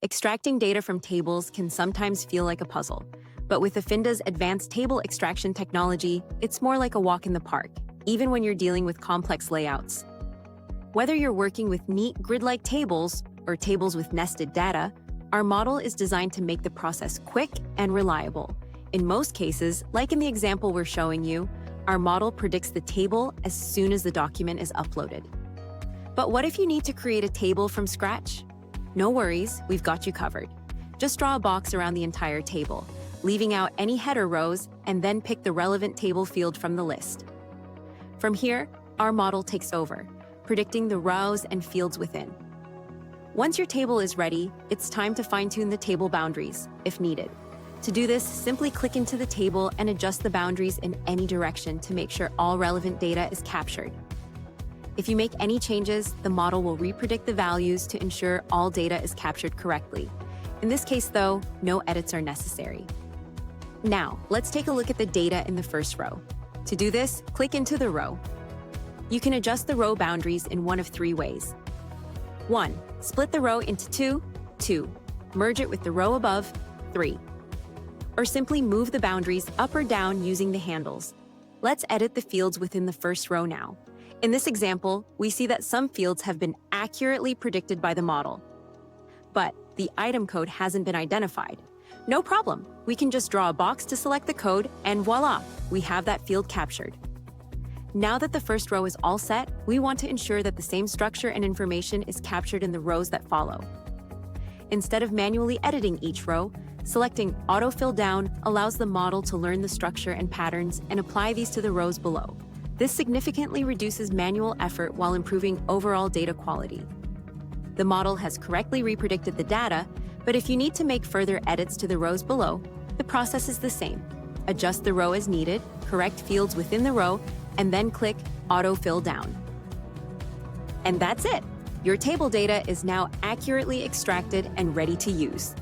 Extracting data from tables can sometimes feel like a puzzle, but with Affinda's advanced table extraction technology, it's more like a walk in the park, even when you're dealing with complex layouts. Whether you're working with neat grid-like tables or tables with nested data, our model is designed to make the process quick and reliable. In most cases, like in the example we're showing you, our model predicts the table as soon as the document is uploaded. But what if you need to create a table from scratch? No worries, we've got you covered. Just draw a box around the entire table, leaving out any header rows, and then pick the relevant table field from the list. From here, our model takes over, predicting the rows and fields within. Once your table is ready, it's time to fine-tune the table boundaries, if needed. To do this, simply click into the table and adjust the boundaries in any direction to make sure all relevant data is captured. If you make any changes, the model will repredict the values to ensure all data is captured correctly. In this case, though, no edits are necessary. Now, let's take a look at the data in the first row. To do this, click into the row. You can adjust the row boundaries in one of three ways. 1. Split the row into 2. 2. Merge it with the row above. 3. Or simply move the boundaries up or down using the handles. Let's edit the fields within the first row now. In this example, we see that some fields have been accurately predicted by the model, but the item code hasn't been identified. No problem, we can just draw a box to select the code, and voila, we have that field captured. Now that the first row is all set, we want to ensure that the same structure and information is captured in the rows that follow. Instead of manually editing each row, selecting Autofill Down allows the model to learn the structure and patterns and apply these to the rows below. This significantly reduces manual effort while improving overall data quality. The model has correctly repredicted the data, but if you need to make further edits to the rows below, the process is the same. Adjust the row as needed, correct fields within the row, and then click Autofill Down. And that's it! Your table data is now accurately extracted and ready to use.